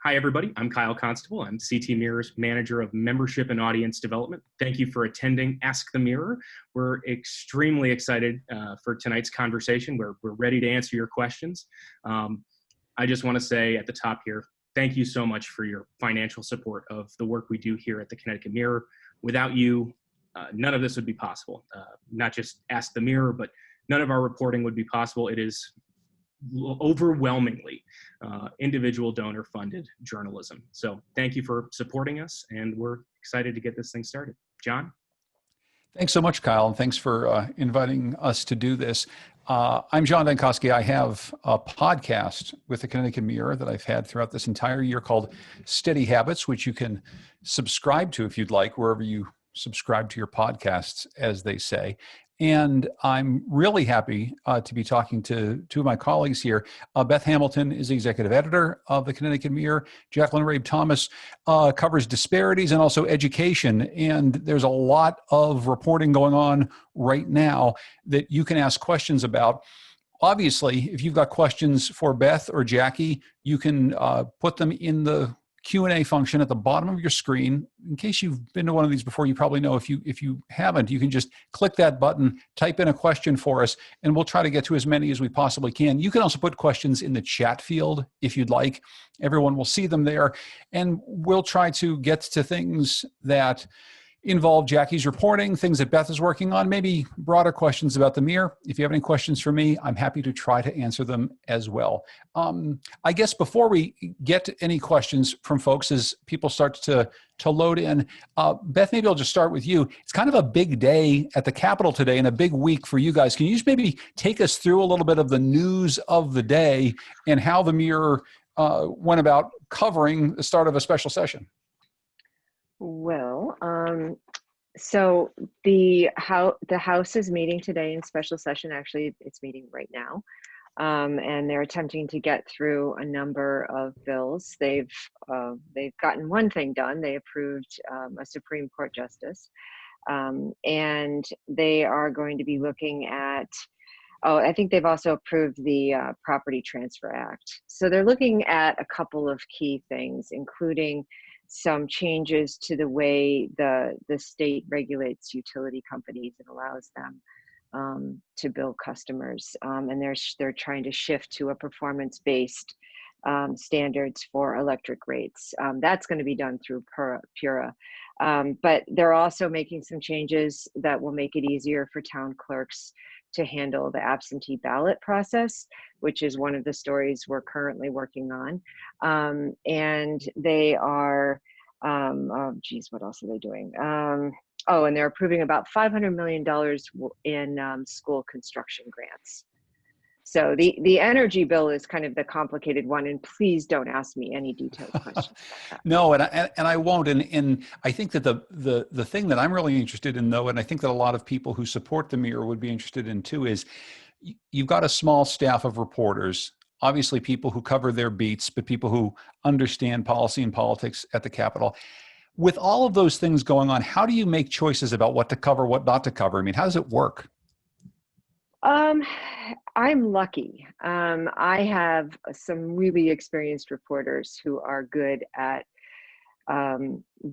Hi, everybody. I'm Kyle Constable. I'm CT Mirror's Manager of Membership and Audience Development. Thank you for attending Ask the Mirror. We're extremely excited for tonight's conversation. We're ready to answer your questions. I just want to say at the top here, thank you so much for your financial support of the work we do here at the Connecticut Mirror. Without you, none of this would be possible. Not just Ask the Mirror, but none of our reporting would be possible. It is overwhelmingly individual donor funded journalism. So thank you for supporting us, and we're excited to get this thing started. John? Thanks so much, Kyle, and thanks for inviting us to do this. I'm John Dankosky. I have a podcast with the Connecticut Mirror that I've had throughout this entire year called Steady Habits, which you can subscribe to if you'd like, wherever you subscribe to your podcasts, as they say. And I'm really happy to be talking to two of my colleagues here. Beth Hamilton is the executive editor of the Connecticut Mirror. Jacqueline Rabe Thomas covers disparities and also education. And there's a lot of reporting going on right now that you can ask questions about. Obviously, if you've got questions for Beth or Jackie, you can put them in the Q&A function at the bottom of your screen. In case you've been to one of these before, you probably know. If you haven't, you can just click that button, type in a question for us, and we'll try to get to as many as we possibly can. You can also put questions in the chat field if you'd like. Everyone will see them there, and we'll try to get to things that involve Jackie's reporting, things that Beth is working on, maybe broader questions about the Mirror. If you have any questions for me, I'm happy to try to answer them as well. I guess before we get to any questions from folks as people start to load in, Beth, maybe I'll just start with you. It's kind of a big day at the Capitol today and a big week for you guys. Can you just maybe take us through a little bit of the news of the day and how the Mirror went about covering the start of a special session? Well, so the House is meeting today in special session. Actually, it's meeting right now, and they're attempting to get through a number of bills. They've gotten one thing done. They approved a Supreme Court justice, and they are going to be looking at. Oh, I think they've also approved the Property Transfer Act. So they're looking at a couple of key things, including some changes to the way the state regulates utility companies and allows them to bill customers. And they're trying to shift to a performance-based standards for electric rates. That's going to be done through PURA. But they're also making some changes that will make it easier for town clerks to handle the absentee ballot process, which is one of the stories we're currently working on. And they are, what else are they doing? And they're approving about $500 million in school construction grants. So the energy bill is kind of the complicated one, and please don't ask me any detailed questions about that. No, and I won't. And I think that the thing that I'm really interested in, though, and I think that a lot of people who support the Mirror would be interested in too, is you've got a small staff of reporters, obviously people who cover their beats, but people who understand policy and politics at the Capitol. With all of those things going on, how do you make choices about what to cover, what not to cover? I mean, how does it work? I'm lucky. I have some really experienced reporters who are good at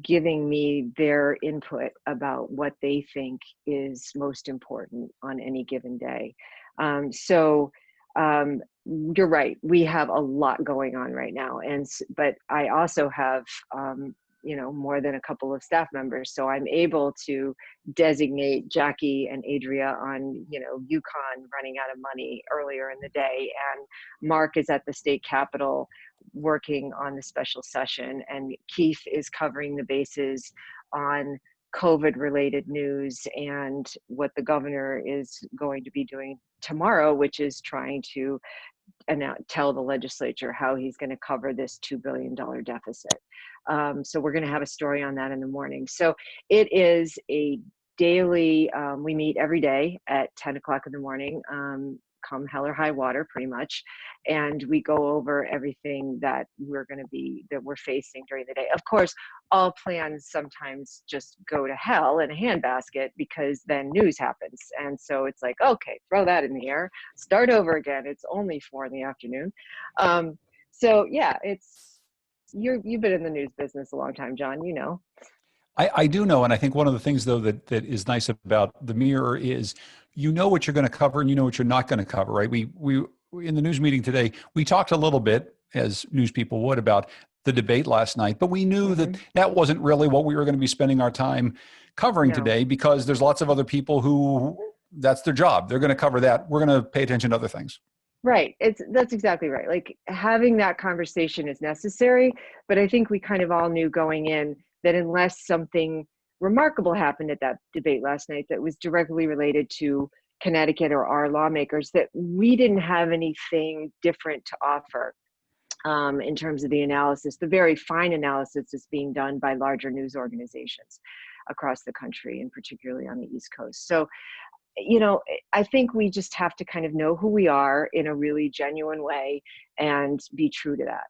giving me their input about what they think is most important on any given day. So you're right. We have a lot going on right now, but I also have more than a couple of staff members. So I'm able to designate Jackie and Adria on, UConn running out of money earlier in the day. And Mark is at the state capitol working on the special session. And Keith is covering the bases on COVID related news and what the governor is going to be doing tomorrow, which is trying to tell the legislature how he's going to cover this $2 billion deficit. So we're going to have a story on that in the morning. So it is a daily, we meet every day at 10 o'clock in the morning, come hell or high water pretty much. And we go over everything that we're facing during the day. Of course, all plans sometimes just go to hell in a handbasket because then news happens. And so it's like, okay, throw that in the air, start over again. It's only 4 in the afternoon. So yeah, You've been in the news business a long time, John, you know. I do know, and I think one of the things though that is nice about the Mirror is you know what you're going to cover and you know what you're not going to cover, right? We in the news meeting today, we talked a little bit, as news people would, about the debate last night, but we knew that that wasn't really what we were going to be spending our time covering No. today, because there's lots of other people who that's their job. They're going to cover that. We're going to pay attention to other things. Right. That's exactly right. Like, having that conversation is necessary, but I think we kind of all knew going in that unless something remarkable happened at that debate last night that was directly related to Connecticut or our lawmakers, that we didn't have anything different to offer in terms of the analysis, the very fine analysis that's being done by larger news organizations across the country, and particularly on the East Coast. So, you know, I think we just have to kind of know who we are in a really genuine way and be true to that.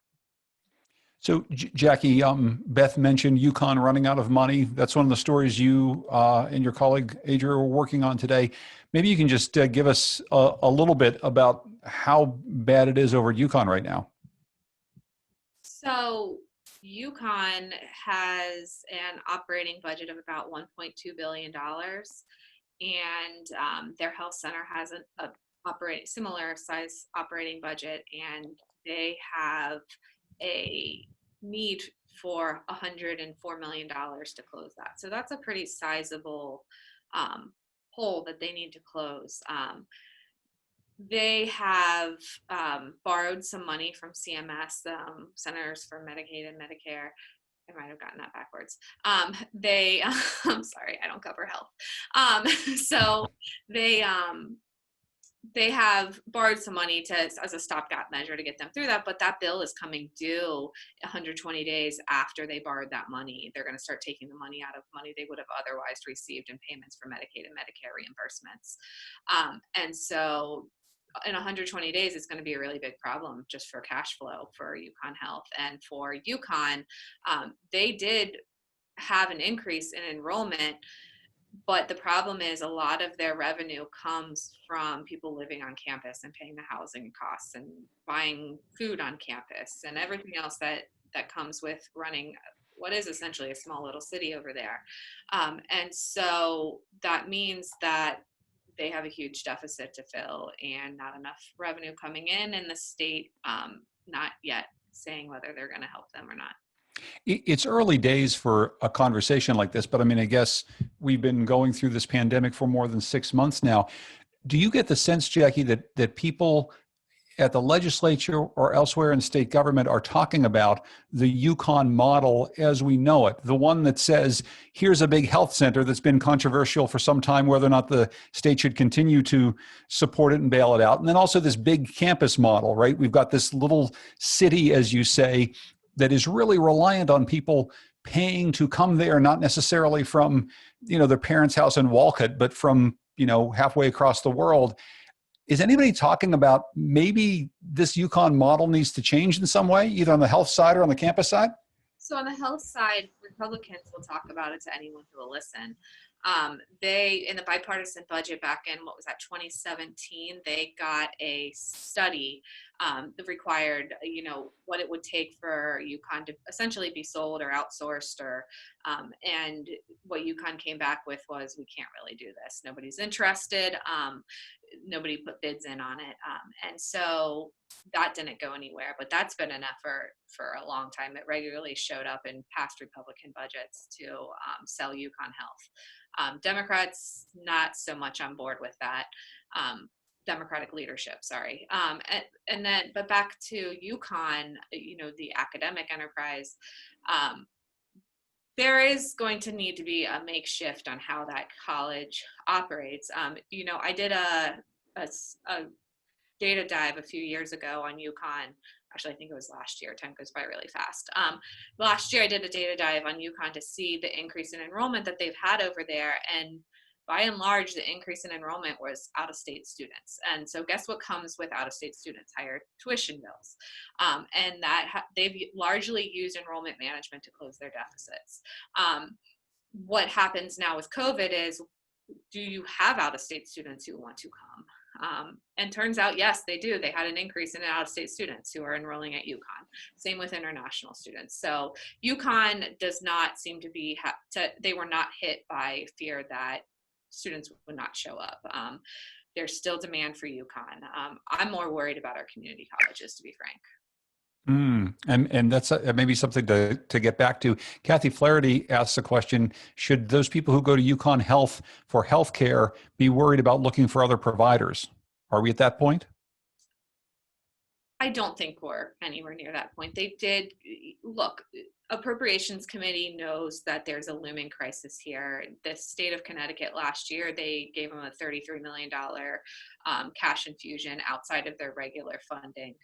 So, Jackie, Beth mentioned UConn running out of money. That's one of the stories you and your colleague Adria are working on today. Maybe you can just give us a little bit about how bad it is over at UConn right now. So UConn has an operating budget of about $1.2 billion, and their health center has a similar size operating budget, and they have a need for $104 million to close that. So that's a pretty sizable hole that they need to close. They have borrowed some money from CMS, Centers for Medicaid and Medicare. I might have gotten that backwards. I'm sorry, I don't cover health. So they have borrowed some money as a stopgap measure to get them through that, but that bill is coming due 120 days after they borrowed that money. They're going to start taking the money out of money they would have otherwise received in payments for Medicaid and Medicare reimbursements. And so in 120 days, it's going to be a really big problem just for cash flow for UConn Health. And for UConn, they did have an increase in enrollment, but the problem is a lot of their revenue comes from people living on campus and paying the housing costs and buying food on campus and everything else that comes with running what is essentially a small little city over there. And so that means that they have a huge deficit to fill and not enough revenue coming in, and the state not yet saying whether they're going to help them or not. It's early days for a conversation like this, but I mean, I guess we've been going through this pandemic for more than 6 months now. Do you get the sense, Jackie, that people at the legislature or elsewhere in state government are talking about the UConn model as we know it, the one that says, here's a big health center that's been controversial for some time, whether or not the state should continue to support it and bail it out. And then also this big campus model, right? We've got this little city, as you say, that is really reliant on people paying to come there, not necessarily from, their parents' house in Walcott, but from, halfway across the world. Is anybody talking about maybe this UConn model needs to change in some way, either on the health side or on the campus side? So on the health side, Republicans will talk about it to anyone who will listen. They, in the bipartisan budget back in, 2017, they got a study that required, what it would take for UConn to essentially be sold or outsourced, or and what UConn came back with was, we can't really do this. Nobody's interested. Nobody put bids in on it. And so that didn't go anywhere, but that's been an effort for a long time. It regularly showed up in past Republican budgets to sell UConn Health. Democrats, not so much on board with that. Democratic leadership, sorry. And then, but back to UConn, the academic enterprise, there is going to need to be a makeshift on how that college operates. I did a data dive a few years ago on UConn. Actually, I think it was last year. Time goes by really fast. Last year, I did a data dive on UConn to see the increase in enrollment that they've had over there. And by and large, the increase in enrollment was out-of-state students. And so guess what comes with out-of-state students? Higher tuition bills. And that they've largely used enrollment management to close their deficits. What happens now with COVID is, do you have out-of-state students who want to come? And turns out, yes, they do. They had an increase in out-of-state students who are enrolling at UConn. Same with international students. So UConn does not seem to be, they were not hit by fear that students would not show up. There's still demand for UConn. I'm more worried about our community colleges, to be frank. And that's maybe something to get back to. Kathy Flaherty asks a question: should those people who go to UConn Health for healthcare be worried about looking for other providers? Are we at that point? I don't think we're anywhere near that point. They did look. Appropriations Committee knows that there's a looming crisis here. The state of Connecticut last year, they gave them a $33 million cash infusion outside of their regular funding.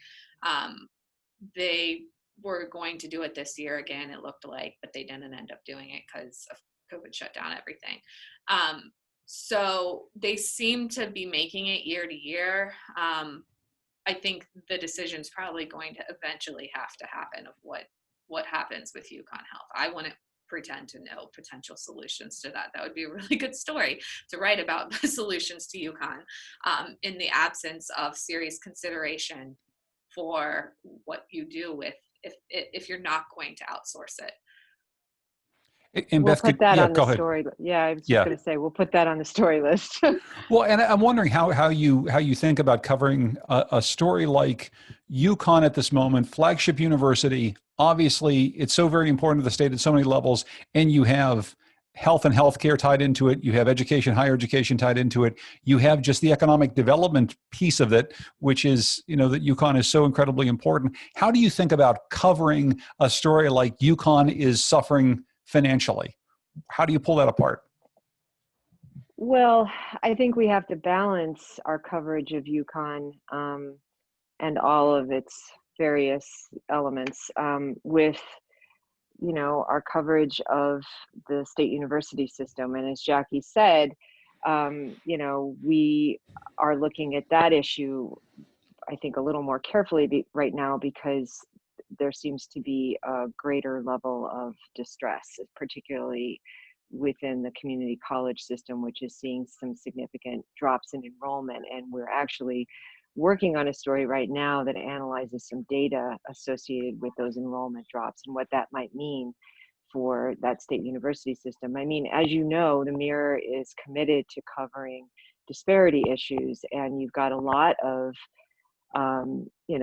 They were going to do it this year again, it looked like, but they didn't end up doing it because of COVID shut down everything. So they seem to be making it year to year. I think the decision's probably going to eventually have to happen of what happens with UConn Health. I wouldn't pretend to know potential solutions to that. That would be a really good story to write about, the solutions to UConn, in the absence of serious consideration for what you do with if you're not going to outsource it. And we'll Beth, put that on go the ahead. story. Yeah, I was just going to say, we'll put that on the story list. Well, and I'm wondering how you think about covering a story like UConn at this moment, flagship university. Obviously, it's so very important to the state at so many levels, and you have health and healthcare tied into it. You have education, higher education tied into it. You have just the economic development piece of it, which is, that UConn is so incredibly important. How do you think about covering a story like UConn is suffering financially? How do you pull that apart? Well, I think we have to balance our coverage of UConn and all of its various elements with, our coverage of the state university system. And as Jackie said, we are looking at that issue, I think, a little more carefully right now, because there seems to be a greater level of distress, particularly within the community college system, which is seeing some significant drops in enrollment. And we're actually working on a story right now that analyzes some data associated with those enrollment drops and what that might mean for that state university system. I mean, as you know, the Mirror is committed to covering disparity issues, and you've got a lot of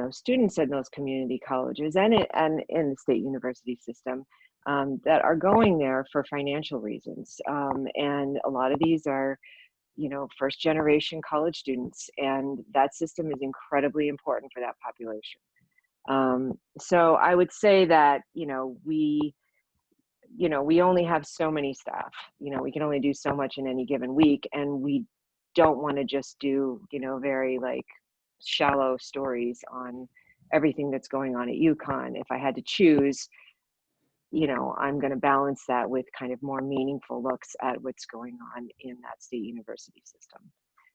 students in those community colleges and in the state university system that are going there for financial reasons. And a lot of these are, first generation college students, and that system is incredibly important for that population. So I would say that, we only have so many staff, we can only do so much in any given week, and we don't want to just do, very shallow stories on everything that's going on at UConn. If I had to choose, I'm going to balance that with kind of more meaningful looks at what's going on in that state university system.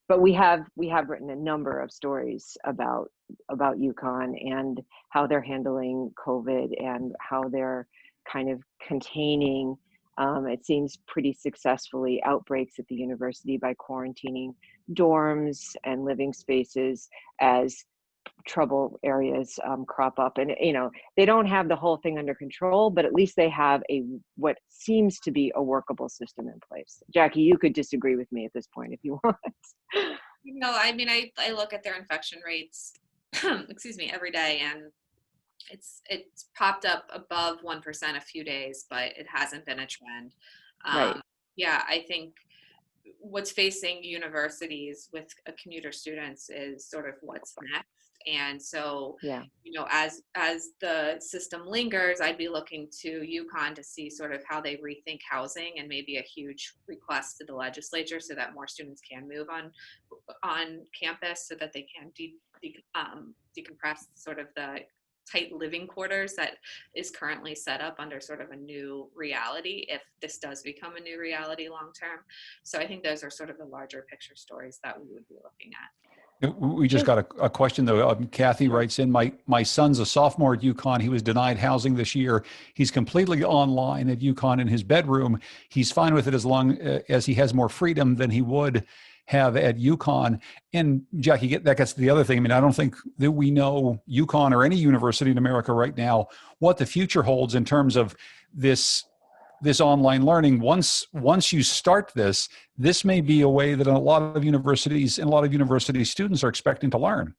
But we have written a number of stories about UConn and how they're handling COVID and how they're kind of containing, it seems pretty successfully, outbreaks at the university by quarantining dorms and living spaces as trouble areas crop up. And they don't have the whole thing under control, but at least they have what seems to be a workable system in place. Jackie, you could disagree with me at this point if you want. No, I mean, I look at their infection rates excuse me, every day, and it's popped up above 1% a few days, but it hasn't been a trend. Right. Yeah, I think what's facing universities with commuter students is sort of what's next. And so, Yeah. as the system lingers, I'd be looking to UConn to see sort of how they rethink housing, and maybe a huge request to the legislature so that more students can move on campus, so that they can decompress sort of the tight living quarters that is currently set up under sort of a new reality, if this does become a new reality long term. So I think those are sort of the larger picture stories that we would be looking at. We just got a question though. Kathy writes in, my son's a sophomore at UConn. He was denied housing this year. He's completely online at UConn in his bedroom. He's fine with it as long as he has more freedom than he would have at UConn. And Jackie, that gets to the other thing. I mean, I don't think that we know UConn or any university in America right now what the future holds in terms of this online learning. Once you start this may be a way that a lot of universities and a lot of university students are expecting to learn.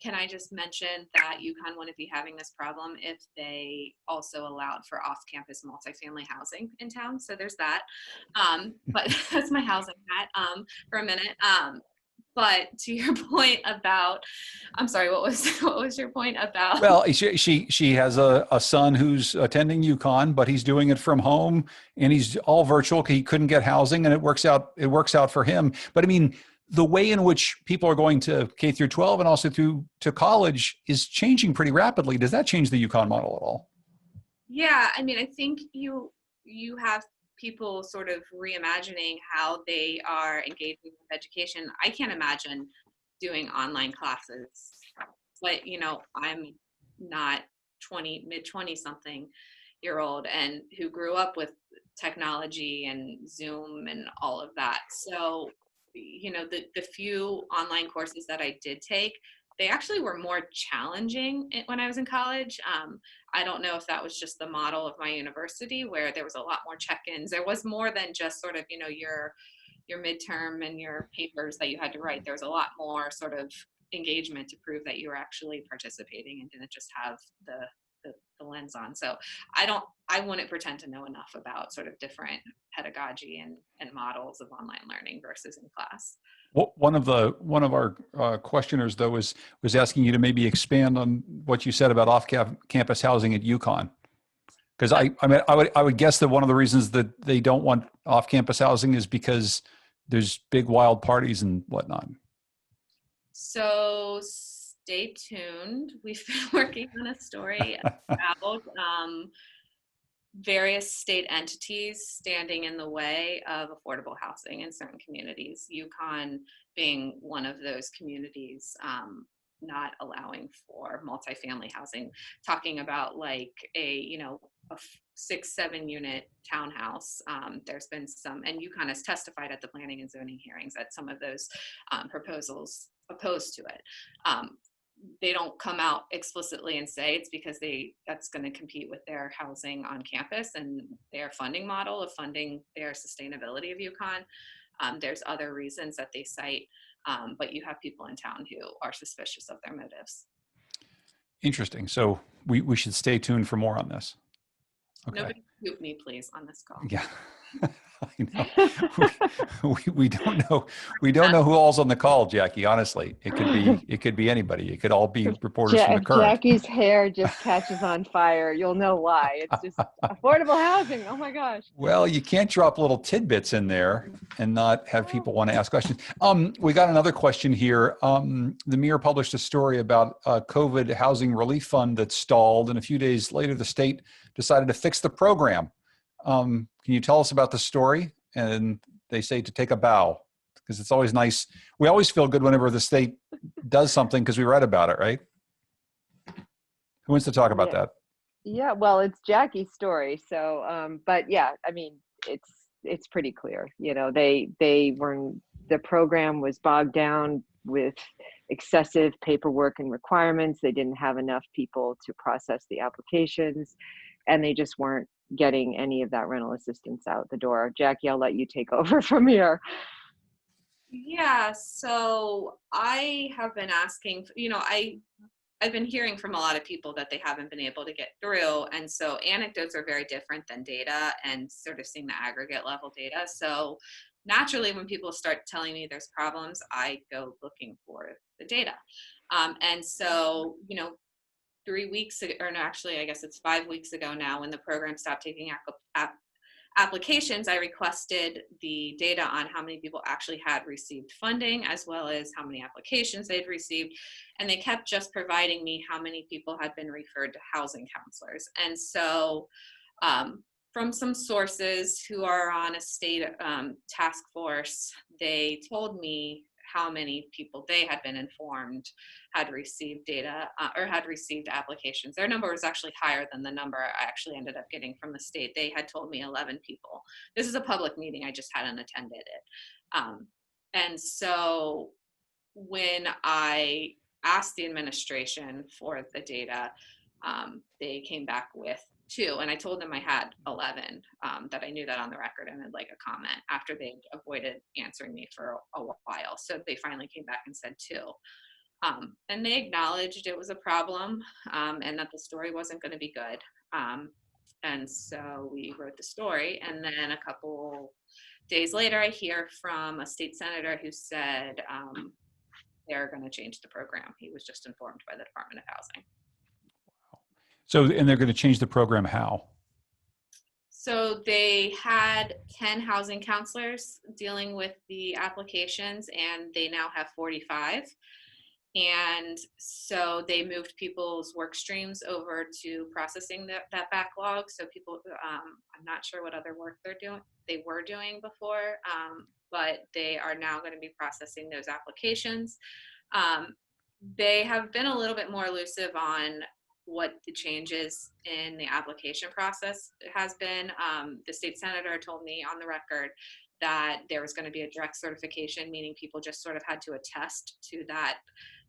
Can I just mention that UConn wouldn't be having this problem if they also allowed for off-campus multifamily housing in town? So there's that. But that's my housing hat for a minute. But to your point about, I'm sorry, what was your point about? Well, she has a son who's attending UConn, but he's doing it from home and he's all virtual. He couldn't get housing and it works out for him. But I mean, the way in which people are going to K through 12 and also to college is changing pretty rapidly. Does that change the UConn model at all? Yeah, I mean, I think you have people sort of reimagining how they are engaging with education. I can't imagine doing online classes, but I'm not mid-20 something year old and who grew up with technology and Zoom and all of that. So, the few online courses that I did take, they actually were more challenging when I was in college. I don't know if that was just the model of my university where there was a lot more check-ins. There was more than just sort of, your midterm and your papers that you had to write. There was a lot more sort of engagement to prove that you were actually participating and didn't just have the lens on. So I wouldn't pretend to know enough about sort of different pedagogy and models of online learning versus in class. Well, one of our questioners though was asking you to maybe expand on what you said about off-campus housing at UConn, because I would guess that one of the reasons that they don't want off-campus housing is because there's big wild parties and whatnot. So stay tuned. We've been working on a story about various state entities standing in the way of affordable housing in certain communities, UConn being one of those communities, not allowing for multifamily housing, talking about like a 6-7 unit townhouse. There's been some, and UConn has testified at the planning and zoning hearings that some of those proposals opposed to it. They don't come out explicitly and say it's because that's going to compete with their housing on campus and their funding model of funding their sustainability of UConn. There's other reasons that they cite, but you have people in town who are suspicious of their motives. Interesting. So we should stay tuned for more on this. Okay. Nobody scoop me, please, on this call. Yeah. I know. We don't know. We don't know who all's on the call, Jackie. Honestly, it could be anybody. It could all be reporters from the Current. Jackie's hair just catches on fire, you'll know why. It's just affordable housing. Oh my gosh. Well, you can't drop little tidbits in there and not have people want to ask questions. We got another question here. The Mirror published a story about a COVID housing relief fund that stalled, and a few days later, the state decided to fix the program. Can you tell us about the story? And they say to take a bow, because it's always nice. We always feel good whenever the state does something because we read about it, right? Who wants to talk about that? Yeah, well, it's Jackie's story. So, but yeah, I mean, it's pretty clear. The program was bogged down with excessive paperwork and requirements. They didn't have enough people to process the applications, and they just weren't getting any of that rental assistance out the door. Jackie, I'll let you take over from here. Yeah, so I have been asking, I've been hearing from a lot of people that they haven't been able to get through. And so anecdotes are very different than data and sort of seeing the aggregate level data. So naturally, when people start telling me there's problems, I go looking for the data. And so, 3 weeks ago, or no, actually, I guess it's 5 weeks ago now, when the program stopped taking applications, I requested the data on how many people actually had received funding, as well as how many applications they'd received. And they kept just providing me how many people had been referred to housing counselors. And so from some sources who are on a state task force, they told me how many people they had been informed had received data or had received applications. Their number was actually higher than the number I actually ended up getting from the state. They had told me 11 people. This is a public meeting. I just hadn't attended it. And so when I asked the administration for the data, they came back with 2, and I told them I had 11, that I knew that on the record and I'd like a comment after they avoided answering me for a while. So they finally came back and said 2. And they acknowledged it was a problem, and that the story wasn't going to be good. And so we wrote the story, and then a couple days later, I hear from a state senator who said they're going to change the program. He was just informed by the Department of Housing. So, and they're going to change the program how? So they had 10 housing counselors dealing with the applications, and they now have 45. And so they moved people's work streams over to processing that backlog. So people, I'm not sure what other work they were doing before, but they are now going to be processing those applications. They have been a little bit more elusive on what the changes in the application process has been. The state senator told me on the record that there was going to be a direct certification, meaning people just sort of had to attest to that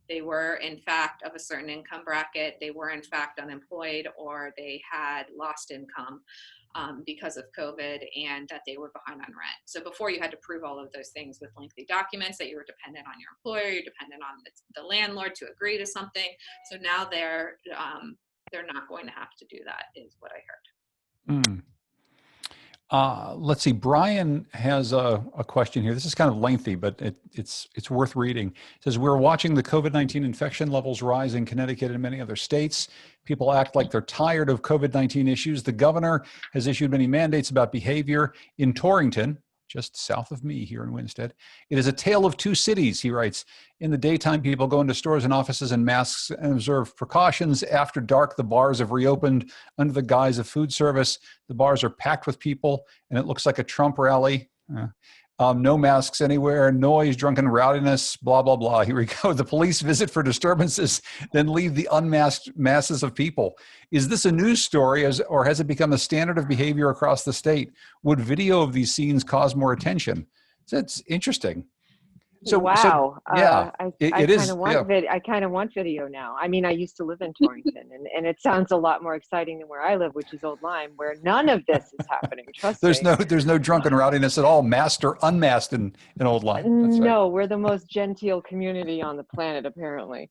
they were in fact of a certain income bracket, they were in fact unemployed, or they had lost income because of COVID, and that they were behind on rent. So before, you had to prove all of those things with lengthy documents, that you were dependent on your employer, you're dependent on the landlord to agree to something. So now they're not going to have to do that, is what I heard. Let's see. Brian has a question here. This is kind of lengthy, but it's worth reading. It says, we're watching the COVID-19 infection levels rise in Connecticut and many other states. People act like they're tired of COVID-19 issues. The governor has issued many mandates about behavior. In Torrington, just south of me here in Winstead, it is a tale of 2 cities, he writes. In the daytime, people go into stores and offices in masks and observe precautions. After dark, the bars have reopened under the guise of food service. The bars are packed with people, and it looks like a Trump rally. No masks anywhere, noise, drunken rowdiness, blah, blah, blah. Here we go. The police visit for disturbances, then leave the unmasked masses of people. Is this a news story, or has it become a standard of behavior across the state? Would video of these scenes cause more attention? That's interesting. Wow. Yeah, I kind of want video now. I mean, I used to live in Torrington, and it sounds a lot more exciting than where I live, which is Old Lyme, where none of this is happening. Trust me. There's no drunken rowdiness at all, masked or unmasked in Old Lyme. That's right. No, we're the most genteel community on the planet, apparently.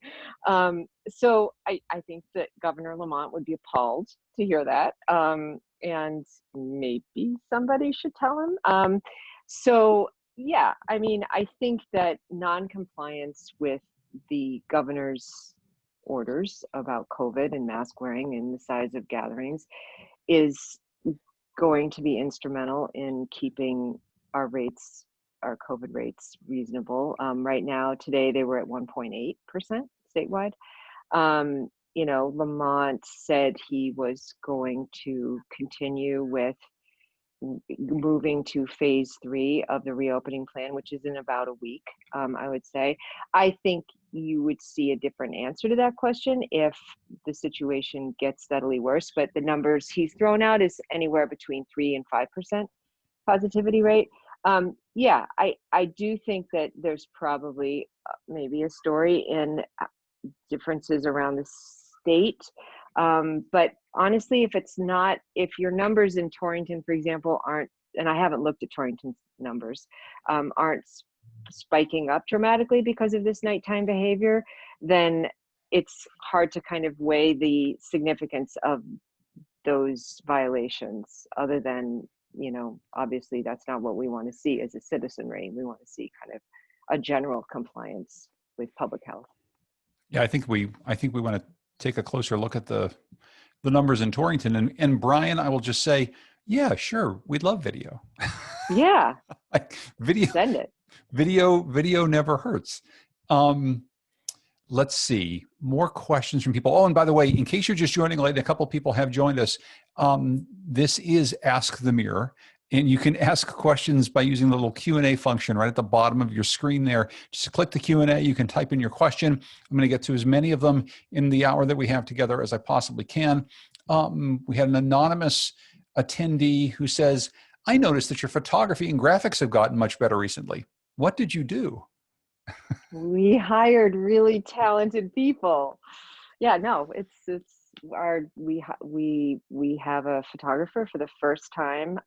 So I think that Governor Lamont would be appalled to hear that, and maybe somebody should tell him. Yeah, I mean, I think that non-compliance with the governor's orders about COVID and mask wearing and the size of gatherings is going to be instrumental in keeping our COVID rates reasonable. Right now, today, they were at 1.8% statewide. Lamont said he was going to continue with moving to phase 3 of the reopening plan, which is in about a week, I would say. I think you would see a different answer to that question if the situation gets steadily worse, but the numbers he's thrown out is anywhere between 3 and 5% positivity rate. Yeah, I do think that there's probably maybe a story in differences around the state. But honestly, if your numbers in Torrington, for example, aren't, and I haven't looked at Torrington's numbers, aren't spiking up dramatically because of this nighttime behavior, then it's hard to kind of weigh the significance of those violations, other than, obviously that's not what we want to see as a citizenry. We want to see kind of a general compliance with public health. Yeah, I think we want to take a closer look at the numbers in Torrington. And Brian, I will just say, yeah, sure, we'd love video. Yeah. Video. Send it. Video never hurts. Let's see, more questions from people. Oh, and by the way, in case you're just joining late, a couple of people have joined us. This is Ask the Mirror. And you can ask questions by using the little Q&A function right at the bottom of your screen there. Just click the Q&A, you can type in your question. I'm going to get to as many of them in the hour that we have together as I possibly can. We had an anonymous attendee who says, I noticed that your photography and graphics have gotten much better recently. What did you do? We hired really talented people. Yeah, no, it's we have a photographer for the first time.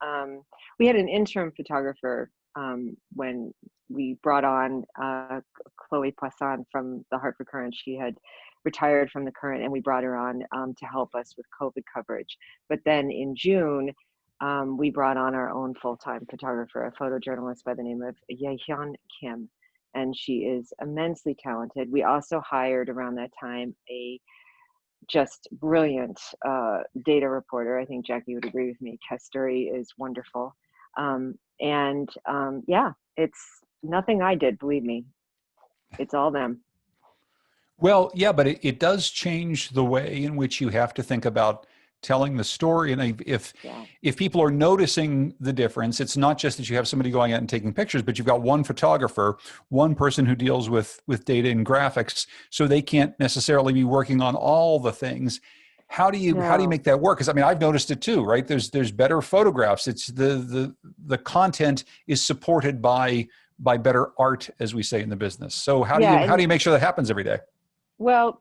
We had an interim photographer when we brought on Chloe Poisson from the Hartford Courant. She had retired from the Courant, and we brought her on to help us with COVID coverage. But then in June, we brought on our own full-time photographer, a photojournalist by the name of Yehyun Kim, and she is immensely talented. We also hired around that time a just brilliant data reporter. I think Jackie would agree with me. Kesturi is wonderful. Yeah, it's nothing I did, believe me. It's all them. Well, yeah, but it does change the way in which you have to think about telling the story. And if people are noticing the difference, it's not just that you have somebody going out and taking pictures, but you've got one photographer, one person who deals with data and graphics, so they can't necessarily be working on all the things. How do you make that work? Because I mean, I've noticed it too, right? There's better photographs. It's the content is supported by better art, as we say in the business. So how do you make sure that happens every day? Well,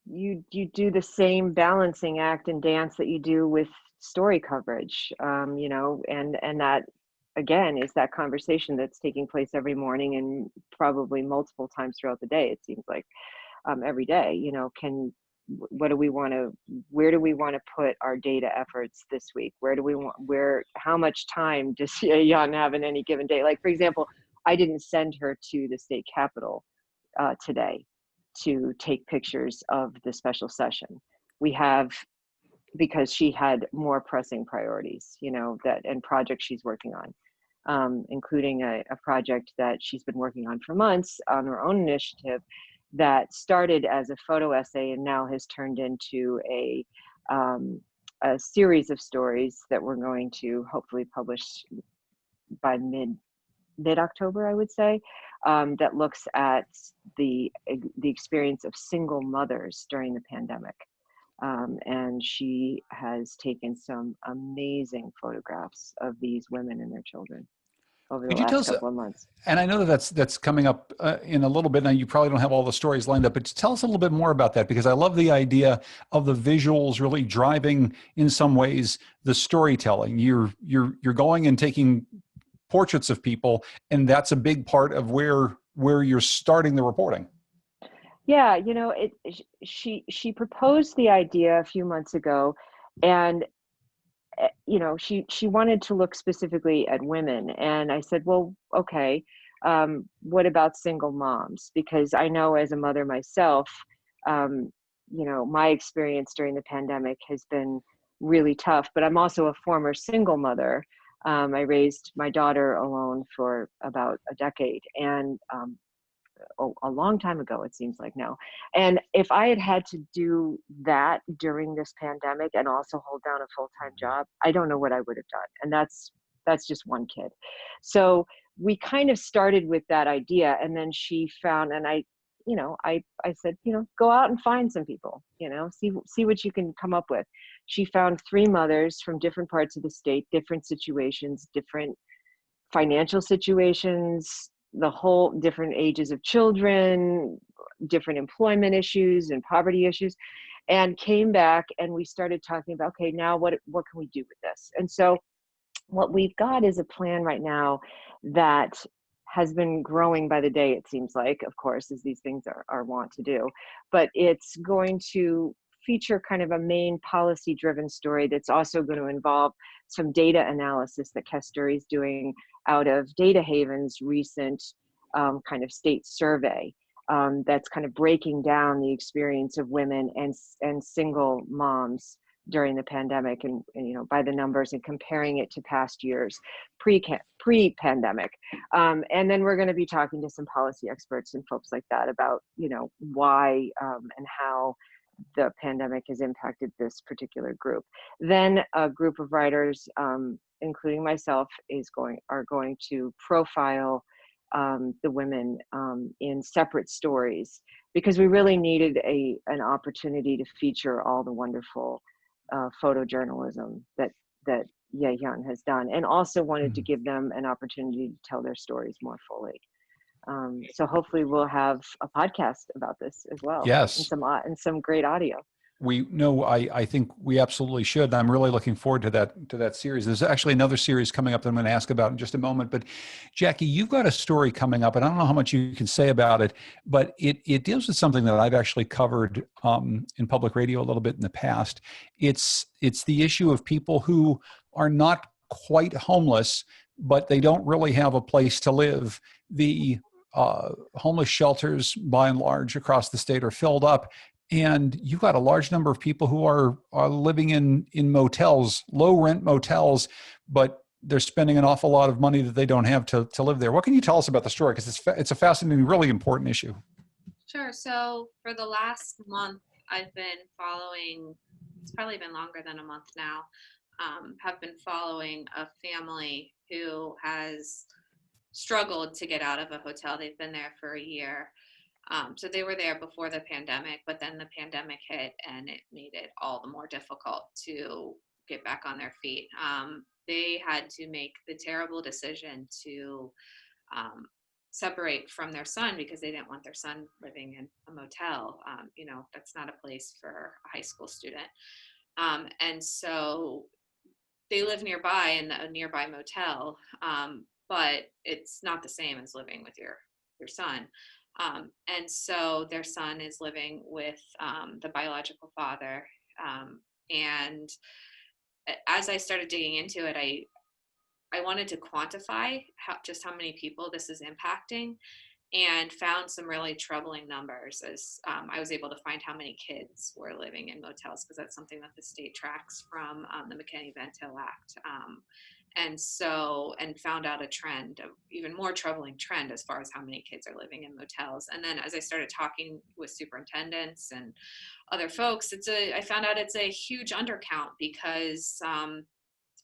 you do the same balancing act and dance that you do with story coverage, and that again is that conversation that's taking place every morning and probably multiple times throughout the day. It seems like every day, where do we want to put our data efforts this week? How much time does Yehyun have in any given day? Like, for example, I didn't send her to the state capitol today to take pictures of the special session. Because she had more pressing priorities, and projects she's working on, including a project that she's been working on for months on her own initiative that started as a photo essay and now has turned into a series of stories that we're going to hopefully publish by mid-October, I would say, that looks at the experience of single mothers during the pandemic. And she has taken some amazing photographs of these women and their children over the last couple of months. And I know that's coming up in a little bit. Now, you probably don't have all the stories lined up, but tell us a little bit more about that, because I love the idea of the visuals really driving, in some ways, the storytelling. You're going and taking portraits of people, and that's a big part of where you're starting the reporting. Yeah, she proposed the idea a few months ago, and she wanted to look specifically at women, and I said, well, okay, what about single moms? Because I know as a mother myself, my experience during the pandemic has been really tough, but I'm also a former single mother. I raised my daughter alone for about a decade, and a long time ago, it seems like now. And if I had to do that during this pandemic and also hold down a full-time job, I don't know what I would have done. And that's just one kid. So we kind of started with that idea, and then she found, and I said, go out and find some people, see what you can come up with. She found 3 mothers from different parts of the state, different situations, different financial situations, the whole different ages of children, different employment issues and poverty issues, and came back, and we started talking about, okay, now what can we do with this? And so what we've got is a plan right now that has been growing by the day, it seems like, of course, as these things are wont to do, but it's going to feature kind of a main policy-driven story that's also going to involve some data analysis that Kesturi is doing out of Data Haven's recent kind of state survey that's kind of breaking down the experience of women and single moms during the pandemic, and by the numbers, and comparing it to past years pre-pandemic. And then we're going to be talking to some policy experts and folks like that about why and how the pandemic has impacted this particular group. Then a group of writers including myself, are going to profile the women in separate stories, because we really needed an opportunity to feature all the wonderful photojournalism that Ye Hyun has done, and also wanted to give them an opportunity to tell their stories more fully. So hopefully we'll have a podcast about this as well. Yes. And some great audio. I think we absolutely should. I'm really looking forward to that series. There's actually another series coming up that I'm going to ask about in just a moment. But Jackie, you've got a story coming up, and I don't know how much you can say about it, but it deals with something that I've actually covered in public radio a little bit in the past. It's the issue of people who are not quite homeless, but they don't really have a place to live. The homeless shelters, by and large, across the state are filled up. And you've got a large number of people who are living in motels, low rent motels, but they're spending an awful lot of money that they don't have to live there. What can you tell us about the story? Because it's a fascinating, really important issue. Sure. So for the last month, I've been following, it's probably been longer than a month now, have been following a family who has struggled to get out of a hotel. They've been there for a year. So they were there before the pandemic, but then the pandemic hit and it made it all the more difficult to get back on their feet. They had to make the terrible decision to separate from their son because they didn't want their son living in a motel. That's not a place for a high school student. And so they live nearby in a nearby motel, but it's not the same as living with your son. And so their son is living with the biological father. And as I started digging into it, I wanted to quantify just how many people this is impacting, and found some really troubling numbers as I was able to find how many kids were living in motels, because that's something that the state tracks from the McKinney-Vento Act. And found out a trend, of even more troubling trend as far as how many kids are living in motels. And then as I started talking with superintendents and other folks, I found out it's a huge undercount, because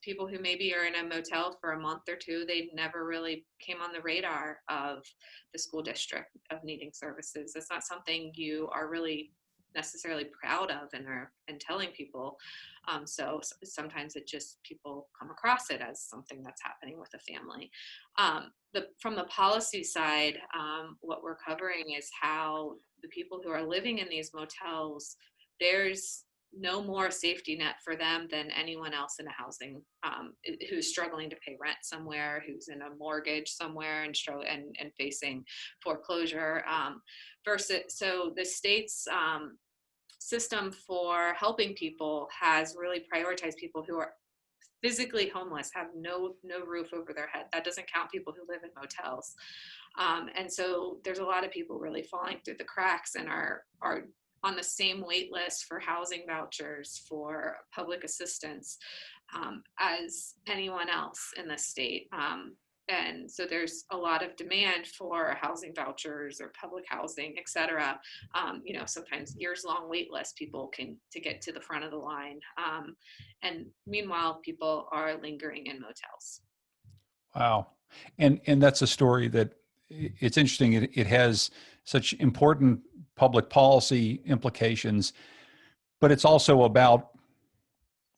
people who maybe are in a motel for a month or two, they never really came on the radar of the school district of needing services. It's not something you are really necessarily proud of and telling people. So sometimes people come across it as something that's happening with a family. From the policy side, what we're covering is how the people who are living in these motels, there's no more safety net for them than anyone else in a housing who's struggling to pay rent somewhere, who's in a mortgage somewhere and facing foreclosure. So the state's system for helping people has really prioritized people who are physically homeless, have no roof over their head. That doesn't count people who live in motels. And so there's a lot of people really falling through the cracks and are on the same wait list for housing vouchers, for public assistance, as anyone else in the state. And so there's a lot of demand for housing vouchers or public housing, et cetera. Sometimes years-long wait lists, people to get to the front of the line. And meanwhile, people are lingering in motels. Wow. And that's a story that it's interesting. It has such important public policy implications, but it's also about,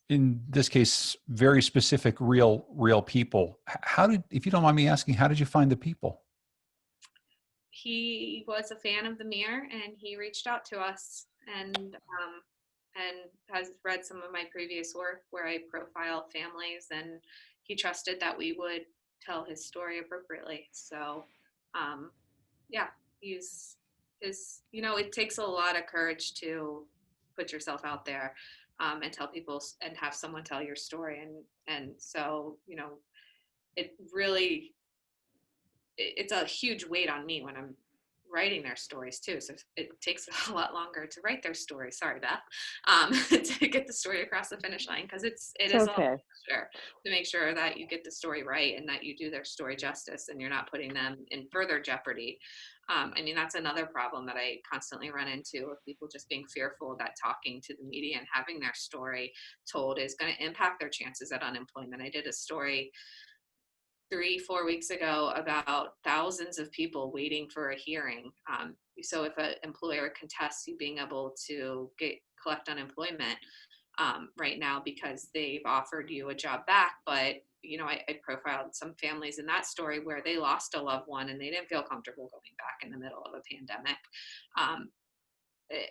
in this case, very specific, real people. If you don't mind me asking, how did you find the people? He was a fan of the Mirror, and he reached out to us and has read some of my previous work where I profile families, and he trusted that we would tell his story appropriately. So, it takes a lot of courage to put yourself out there and tell people and have someone tell your story. And so, it really, it's a huge weight on me when I'm writing their stories too. So it takes a lot longer to write their story. Sorry, Beth, to get the story across the finish line, because it It's is a lot okay. to make sure that you get the story right and that you do their story justice and you're not putting them in further jeopardy. I mean, that's another problem that I constantly run into, of people just being fearful that talking to the media and having their story told is going to impact their chances at unemployment. I did a story 3-4 weeks ago about thousands of people waiting for a hearing. So if an employer contests you being able to collect unemployment right now because they've offered you a job back, but I profiled some families in that story where they lost a loved one and they didn't feel comfortable going back in the middle of a pandemic.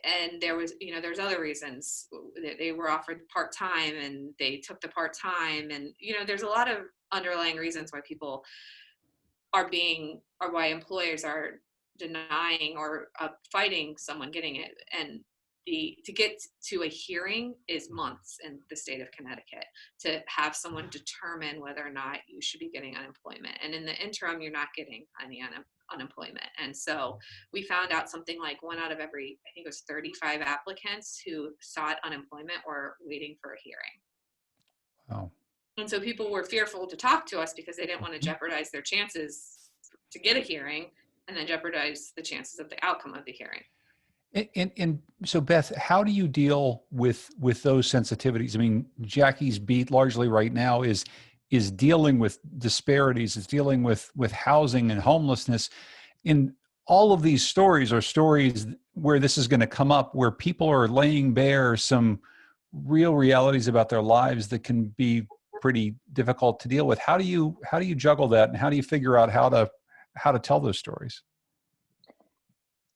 And there's other reasons that they were offered part-time and they took the part-time, and there's a lot of underlying reasons why people or why employers are denying or fighting someone getting it. And to get to a hearing is months in the state of Connecticut to have someone determine whether or not you should be getting unemployment. And in the interim, you're not getting any unemployment. And so we found out something like 1 out of every, I think it was 35 applicants who sought unemployment were waiting for a hearing. Wow. And so people were fearful to talk to us because they didn't want to jeopardize their chances to get a hearing and then jeopardize the chances of the outcome of the hearing. And so, Beth, how do you deal with those sensitivities? I mean, Jackie's beat largely right now is dealing with disparities, is dealing with housing and homelessness. In all of these stories are stories where this is going to come up, where people are laying bare some real realities about their lives that can be pretty difficult to deal with. How do you juggle that, and how do you figure out how to tell those stories?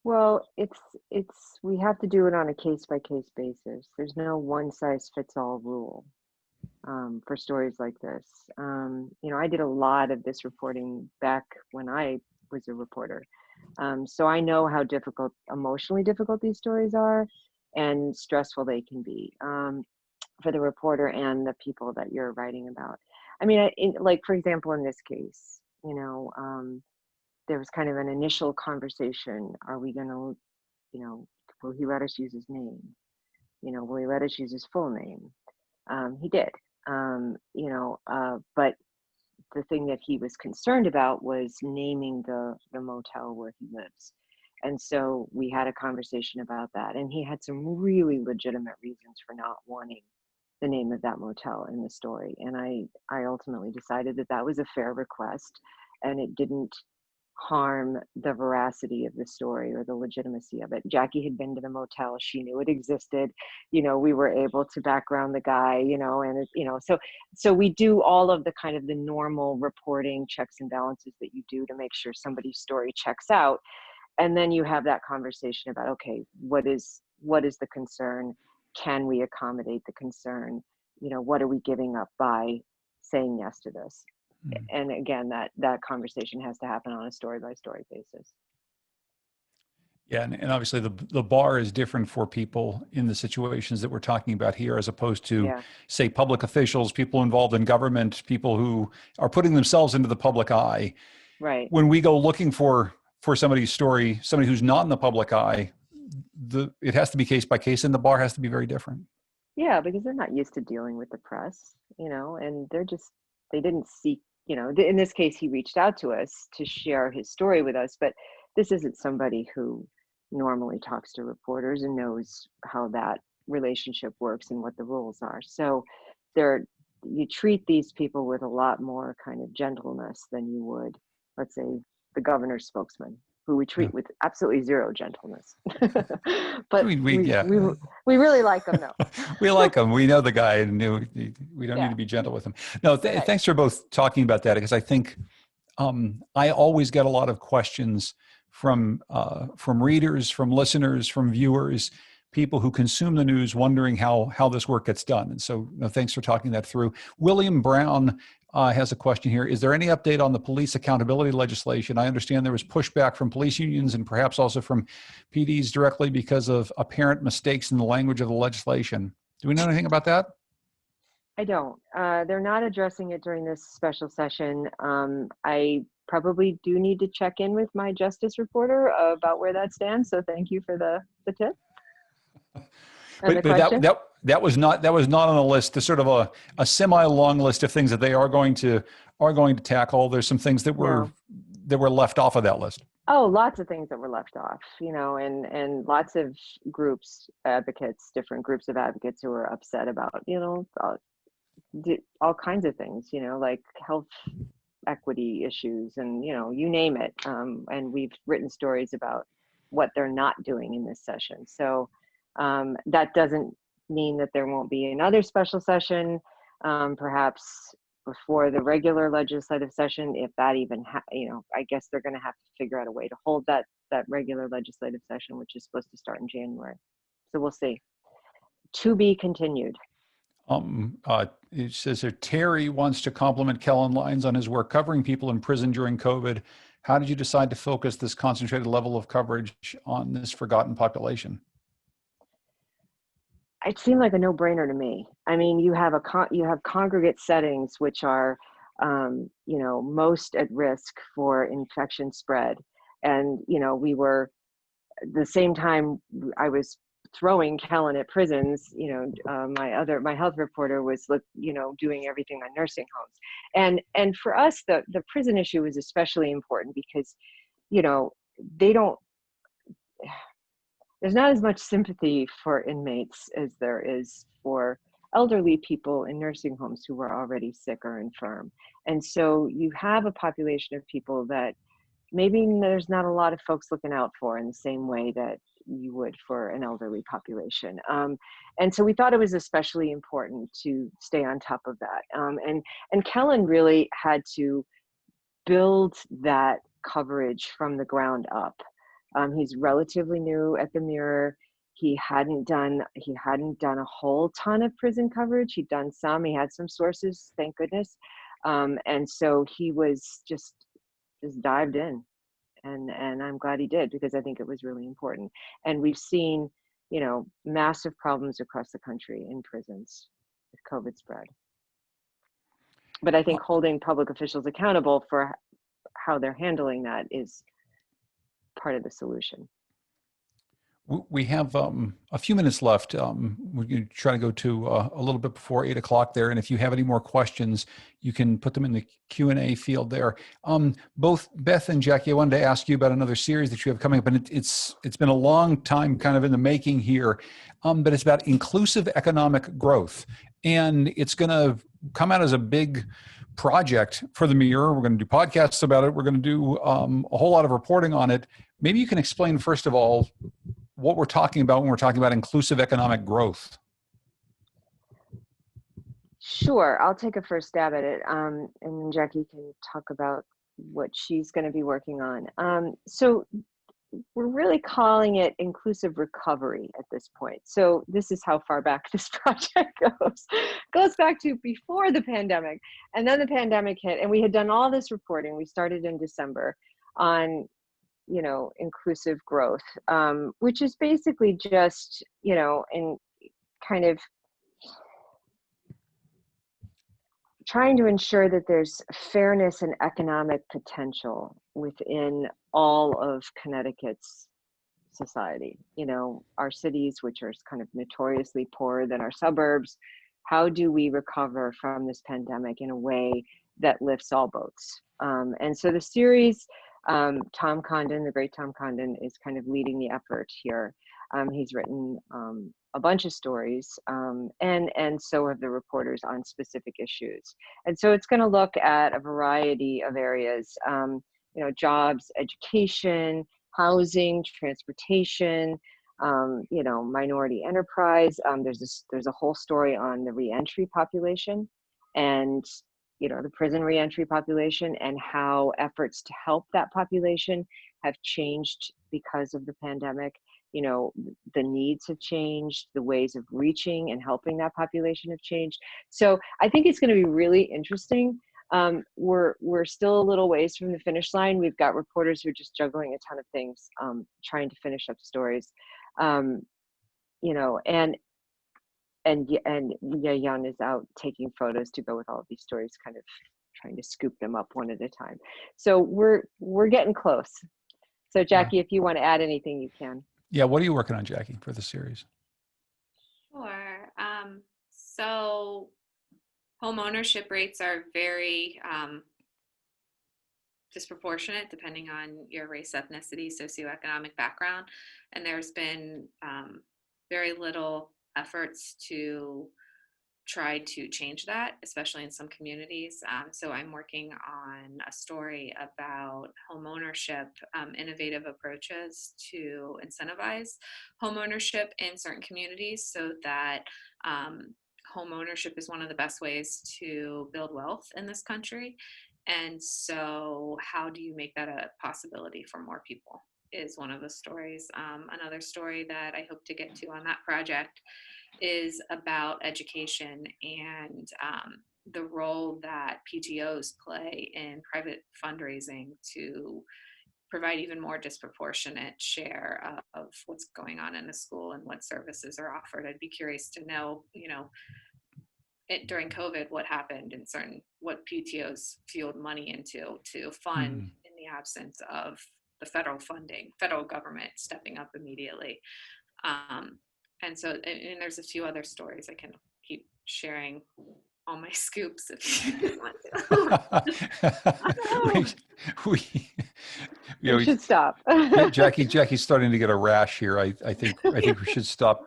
Well, we have to do it on a case by case basis. There's no one size fits all rule for stories like this. I did a lot of this reporting back when I was a reporter. So I know how emotionally difficult these stories are and stressful they can be for the reporter and the people that you're writing about. I mean, like, for example, in this case, there was kind of an initial conversation. Are we going to, will he let us use his name? Will he let us use his full name? He did, but the thing that he was concerned about was naming the motel where he lives. And so we had a conversation about that. And he had some really legitimate reasons for not wanting the name of that motel in the story. And I ultimately decided that was a fair request, and it didn't harm the veracity of the story or the legitimacy of it. Jackie had been to the motel. She knew it existed. We were able to background the guy, and so we do all of the kind of the normal reporting checks and balances that you do to make sure somebody's story checks out. And then you have that conversation about, okay, what is the concern? Can we accommodate the concern? What are we giving up by saying yes to this? And again, that conversation has to happen on a story by story basis. Yeah, and obviously the bar is different for people in the situations that we're talking about here, as opposed to, say, public officials, people involved in government, people who are putting themselves into the public eye. Right. When we go looking for somebody's story, somebody who's not in the public eye, it has to be case by case, and the bar has to be very different. Yeah, because they're not used to dealing with the press, and they didn't seek. In this case, he reached out to us to share his story with us, but this isn't somebody who normally talks to reporters and knows how that relationship works and what the rules are. So you treat these people with a lot more kind of gentleness than you would, let's say, the governor's spokesman, who we treat with absolutely zero gentleness. But we really like him, though. We like him. We know the guy, and we don't need to be gentle with him. No, thanks for both talking about that, because I think I always get a lot of questions from readers, from listeners, from viewers, people who consume the news, wondering how this work gets done. And so, thanks for talking that through. William Brown has a question here. Is there any update on the police accountability legislation? I understand there was pushback from police unions and perhaps also from PDs directly because of apparent mistakes in the language of the legislation. Do we know anything about that? I don't. They're not addressing it during this special session. I probably do need to check in with my justice reporter about where that stands. So thank you for the tip and the But question. that was not on the list. There's sort of a semi-long list of things that they are going to tackle. There's some things that were left off of that list. Oh, lots of things that were left off, and lots of groups, advocates, different groups of advocates who were upset about, all kinds of things, like health equity issues and, you name it. And we've written stories about what they're not doing in this session. So that doesn't mean that there won't be another special session, perhaps before the regular legislative session, if that even, I guess they're going to have to figure out a way to hold that regular legislative session, which is supposed to start in January. So we'll see. To be continued. It says here, Terry wants to compliment Kellen Lyons on his work covering people in prison during COVID. How did you decide to focus this concentrated level of coverage on this forgotten population? It seemed like a no-brainer to me. I mean, you have congregate settings which are, most at risk for infection spread, and we were, at the same time I was throwing Kellen at prisons. My health reporter was doing everything on nursing homes, and for us the prison issue was especially important because they don't. There's not as much sympathy for inmates as there is for elderly people in nursing homes who were already sick or infirm. And so you have a population of people that maybe there's not a lot of folks looking out for in the same way that you would for an elderly population. And so we thought it was especially important to stay on top of that. And Kellen really had to build that coverage from the ground up. He's relatively new at the Mirror. He hadn't done a whole ton of prison coverage. He'd done some. He had some sources, thank goodness. And so he was just dived in, and I'm glad he did, because I think it was really important. And we've seen, massive problems across the country in prisons with COVID spread. But I think holding public officials accountable for how they're handling that is part of the solution. We have a few minutes left. We're going to try to go to a little bit before 8 o'clock there. And if you have any more questions, you can put them in the Q&A field there. Both Beth and Jackie, I wanted to ask you about another series that you have coming up. And it's been a long time kind of in the making here, but it's about inclusive economic growth. And it's going to come out as a big project for the Mirror. We're going to do podcasts about it. We're going to do a whole lot of reporting on it. Maybe you can explain, first of all, what we're talking about when we're talking about inclusive economic growth. Sure, I'll take a first stab at it, and then Jackie can talk about what she's going to be working on. So we're really calling it inclusive recovery at this point. So this is how far back this project goes back to before the pandemic. And then the pandemic hit, and we had done all this reporting. We started in December on inclusive growth, which is basically just, in kind of trying to ensure that there's fairness and economic potential within all of Connecticut's society. Our cities, which are kind of notoriously poorer than our suburbs, how do we recover from this pandemic in a way that lifts all boats? And so the series, Tom Condon, the great Tom Condon, is kind of leading the effort here. He's written a bunch of stories, and so have the reporters on specific issues. And so it's going to look at a variety of areas, jobs, education, housing, transportation, minority enterprise. There's a whole story on the reentry population, and the prison reentry population, and how efforts to help that population have changed because of the pandemic. The needs have changed, the ways of reaching and helping that population have changed. So I think it's going to be really interesting. We're still a little ways from the finish line. We've got reporters who are just juggling a ton of things, trying to finish up stories, and Yun is out taking photos to go with all of these stories, kind of trying to scoop them up one at a time. So we're getting close. So Jackie, if you want to add anything, you can. Yeah. What are you working on, Jackie, for the series? Sure. So home ownership rates are very disproportionate depending on your race, ethnicity, socioeconomic background. And there's been very little efforts to try to change that, especially in some communities. So I'm working on a story about home ownership, innovative approaches to incentivize home ownership in certain communities so that home ownership is one of the best ways to build wealth in this country. And so how do you make that a possibility for more people is one of the stories. Another story that I hope to get to on that project is about education and the role that PTOs play in private fundraising to provide even more disproportionate share of what's going on in a school and what services are offered. I'd be curious to know, during COVID, what happened in what PTOs fueled money into to fund in the absence of the federal government stepping up immediately. And so, and there's a few other stories. I can keep sharing all my scoops if you want to. We should stop. Jackie's starting to get a rash here. I think we should stop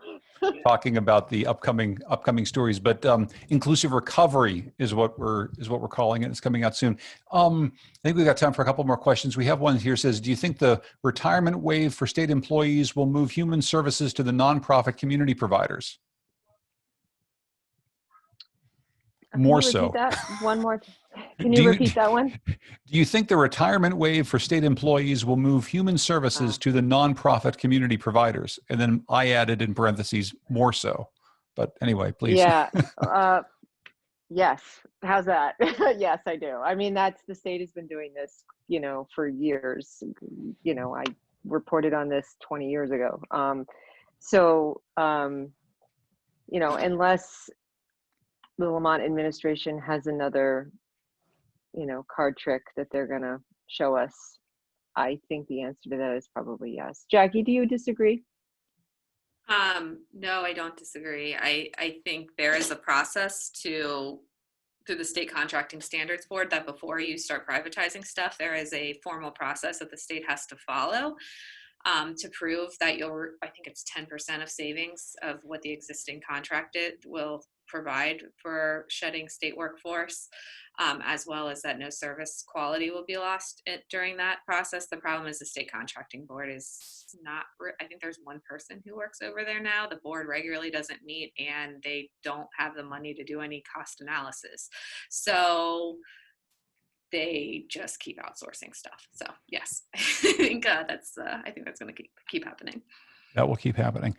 talking about the upcoming stories. But inclusive recovery is what we're calling it. It's coming out soon. I think we've got time for a couple more questions. We have one here says, do you think the retirement wave for state employees will move human services to the nonprofit community providers? More so. That one more. Can you repeat that one? Do you think the retirement wave for state employees will move human services to the nonprofit community providers? And then I added in parentheses, more so. But anyway, please. Yeah. Yes. How's that? Yes, I do. I mean, the state has been doing this, for years. I reported on this 20 years ago. Unless the Lamont administration has another, card trick that they're going to show us, I think the answer to that is probably yes. Jackie, do you disagree? No, I don't disagree. I think there is a process through the State Contracting Standards Board that before you start privatizing stuff, there is a formal process that the state has to follow to prove that I think it's 10% of savings of what the existing contracted will provide for shedding state workforce, as well as that no service quality will be lost during that process. The problem is the State Contracting Board is not, I think there's one person who works over there now. The board regularly doesn't meet and they don't have the money to do any cost analysis. So they just keep outsourcing stuff. So yes, I think that's going to keep happening. That will keep happening.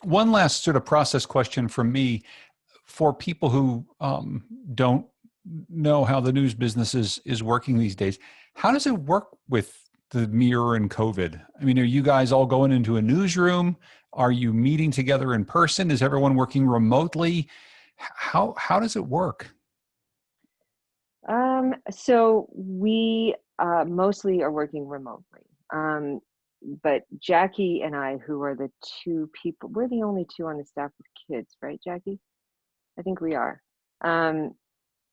One last sort of process question from me for people who don't know how the news business is working these days. How does it work with the Mirror and COVID? I mean, are you guys all going into a newsroom? Are you meeting together in person? Is everyone working remotely? How does it work? So we mostly are working remotely. But Jackie and I, who are the two people, we're the only two on the staff with kids, right, Jackie? I think we are.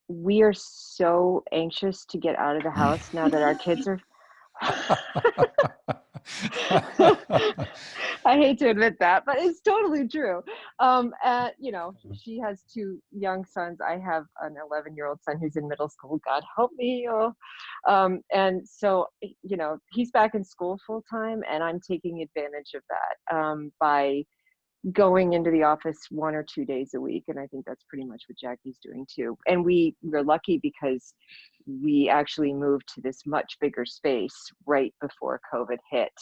We are so anxious to get out of the house now that our kids are. I hate to admit that, but it's totally true. She has two young sons. I have an 11-year-old son who's in middle school. God help me. And so, he's back in school full time, and I'm taking advantage of that by going into the office 1 or 2 days a week. And I think that's pretty much what Jackie's doing too. And we're lucky because we actually moved to this much bigger space right before COVID hit.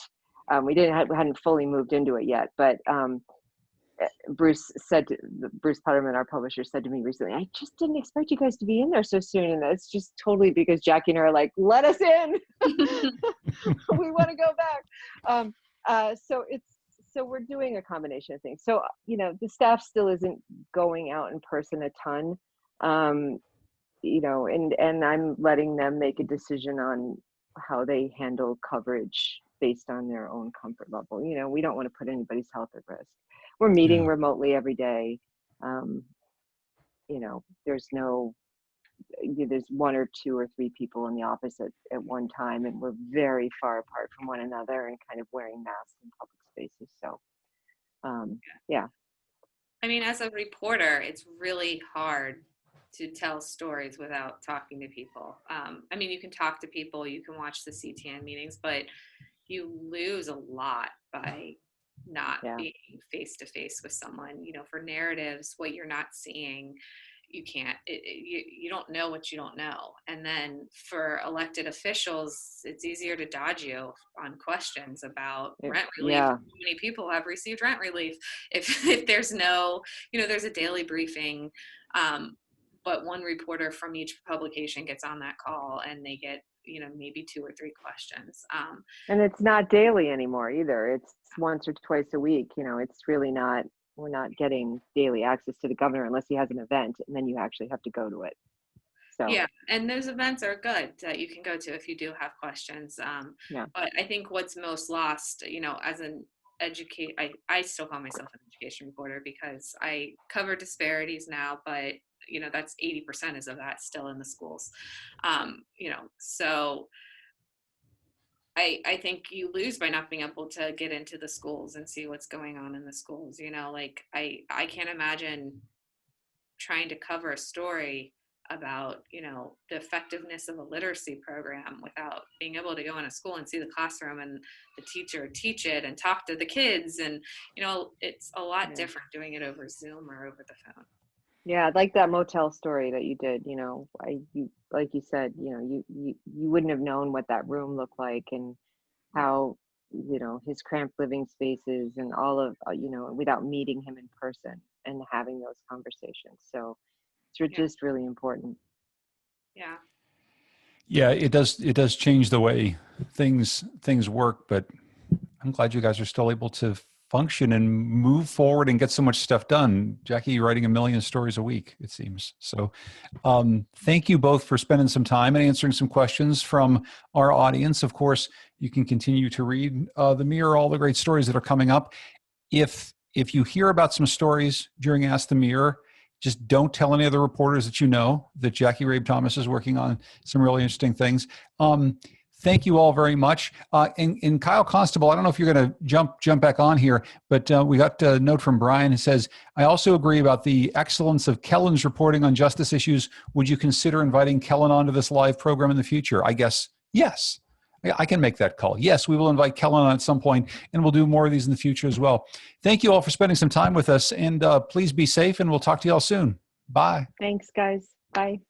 We hadn't fully moved into it yet, but Bruce Putterman, our publisher, said to me recently, I just didn't expect you guys to be in there so soon. And that's just totally because Jackie and I are like, let us in. We want to go back. So we're doing a combination of things. So, the staff still isn't going out in person a ton. and I'm letting them make a decision on how they handle coverage based on their own comfort level. We don't want to put anybody's health at risk. We're meeting Yeah. remotely every day. There's one or two or three people in the office at one time, and we're very far apart from one another and kind of wearing masks in public spaces. So, yeah. I mean, as a reporter, it's really hard to tell stories without talking to people. I mean, you can talk to people, you can watch the CTN meetings, but you lose a lot by not being face to face with someone. For narratives, what you're not seeing, you can't, you don't know what you don't know. And then for elected officials, it's easier to dodge you on questions about rent relief. Yeah. How many people have received rent relief? If there's no, there's a daily briefing, but one reporter from each publication gets on that call and they get, maybe 2 or 3 questions. And it's not daily anymore either. It's once or twice a week. It's really not, we're not getting daily access to the governor unless he has an event, and then you actually have to go to it. So yeah, and those events are good that you can go to if you do have questions. But I think what's most lost, as an I still call myself an education reporter because I cover disparities now, but that's 80% is of that still in the schools. So I think you lose by not being able to get into the schools and see what's going on in the schools. I can't imagine trying to cover a story about, the effectiveness of a literacy program without being able to go in a school and see the classroom and the teacher teach it and talk to the kids. And, it's a lot different doing it over Zoom or over the phone. Yeah, like that motel story that you did, like you said, you wouldn't have known what that room looked like and how, his cramped living spaces and all of, without meeting him in person and having those conversations. So it's just really important. Yeah. Yeah, it does change the way things work, but I'm glad you guys are still able to function and move forward and get so much stuff done. Jackie, you're writing 1 million stories a week, it seems. So thank you both for spending some time and answering some questions from our audience. Of course, you can continue to read the Mirror, all the great stories that are coming up. If you hear about some stories during Ask the Mirror, just don't tell any other reporters that Jackie Rabe Thomas is working on some really interesting things. Thank you all very much. And Kyle Constable, I don't know if you're going to jump back on here, but we got a note from Brian who says, I also agree about the excellence of Kellen's reporting on justice issues. Would you consider inviting Kellen onto this live program in the future? I guess, yes. I can make that call. Yes, we will invite Kellen on at some point, and we'll do more of these in the future as well. Thank you all for spending some time with us, and please be safe, and we'll talk to you all soon. Bye. Thanks, guys. Bye.